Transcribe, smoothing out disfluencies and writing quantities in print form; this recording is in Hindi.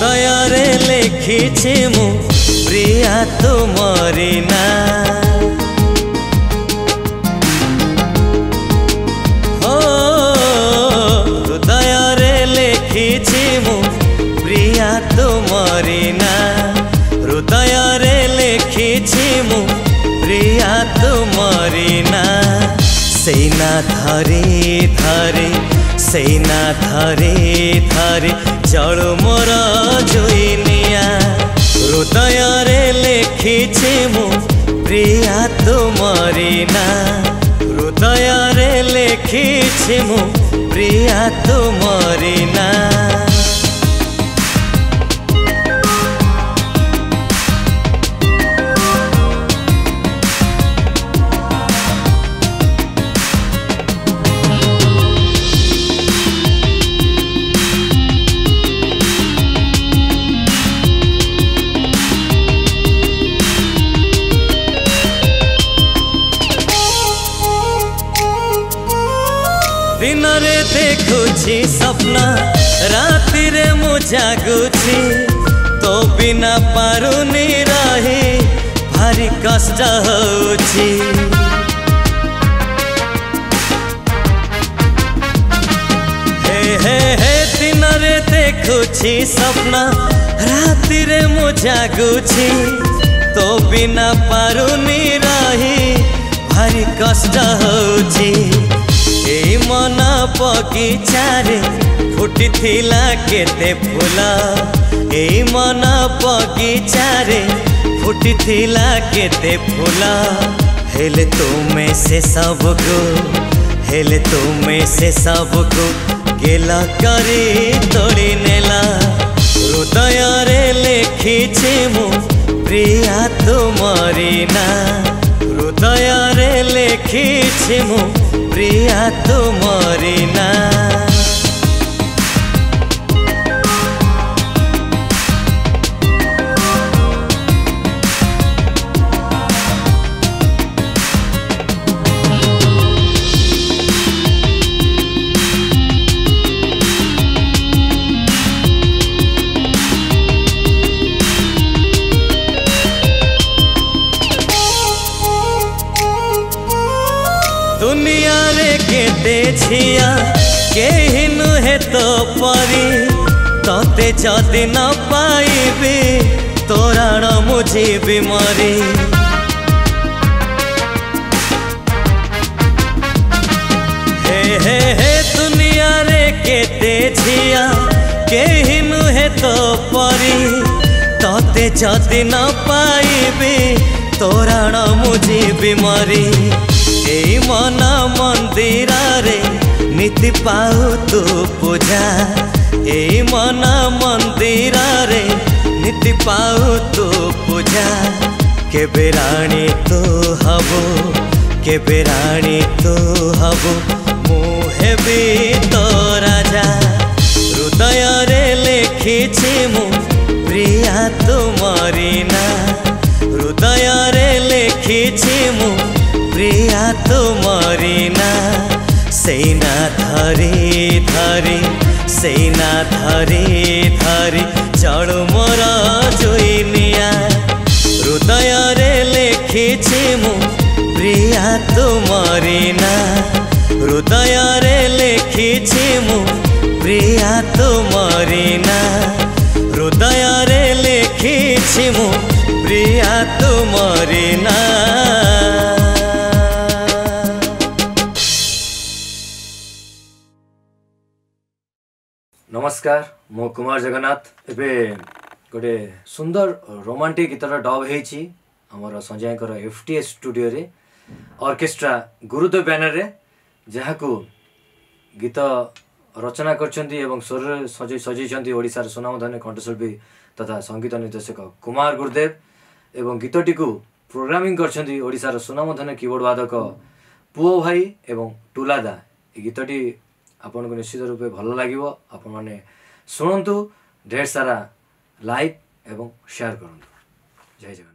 हृदय रे लिखिछि मु प्रिया तुमरी ना हो हृदय रे लिखिछि मु प्रिया तुमरी ना हृदय रे लिखिछि मु प्रिया तुमरी ना सेना धरी धरी सेना धरी धरी चलु मोर जुइनिया हृदय रे लिखिछि मु प्रिया तुमरी ना हृदय रे लिखिछि मु प्रिया तुमरी ना दिन रे देखुछि सपना राति रे मु जागुछि तो बिना पारुनी रही भारी कष्ट होछि हे हे हे दिन रे देखुछि सपना राति रे मु जागुछि तो बिना पारुनी रही भारी कष्ट होछि ए मन बगीचा रे फुटी थिला केते फूल ए मन बगीचा रे फुटी थिला केते फूल हेले तुमे से सबको हेले तुमे से सबको गेला करी तोड़ी नेला हृदय रे लिखिछि मु प्रिया तुमरी ना हृदय रे लिखिछि मु प्रिया तुमरी ना दुनिया रे केते छिया केहि नुहे तो परी तते जदि न पाइबी तोराण मुझे भी मरी हे हे हे दुनिया रे केते छिया केहि नुहे तो परी तते जदि न पाइबी तोराण मुझे भी मरी ए मन मंदिर रे नीति पाऊ तू पूजा ए मन मंदिर रे नीति पाऊ तू पूजा केबे रानी तू हबो केबे रानी तू हबो मुहे भी तो राजा हृदय रे लिखिछि मु प्रिया तुमरी ना हृदय रे लिखिछि मु प्रिया तुमरी ना सेना धरी धरी सेना धरी धरी चलु मोर जुइनिया हृदय रे लिखिछि मु प्रिया तुमरी ना हृदय रे लिखिछि मु प्रिया तुमरी ना हृदय रे लिखिछि मु प्रिया तुमरी ना नमस्कार मो कुमार जगन्नाथ एबे गोटे सुंदर रोमांटिक गीतर डब हेची हमर संजय कर एफटीएस स्टूडियो रे ऑर्केस्ट्रा गुरुदेव बैनर रे जहा को गीत रचना करछंती एवं स्वर सजैछंती ओडिसा सुनामधन्य कंठशिल्पी तथा संगीत निर्देशक कुमार गुरुदेव एवं गीतटी को प्रोग्रामिंग करछंती ओडिसा सुनामधन्य कीबोर्ड वादक पुओ भाई एवं टुलादा ए गीतटी आपन को निश्चित रूपे भल लागिवो आपन माने सुनंतु ढेर सारा लाइक एवं शेयर करंतु जय जगन्नाथ।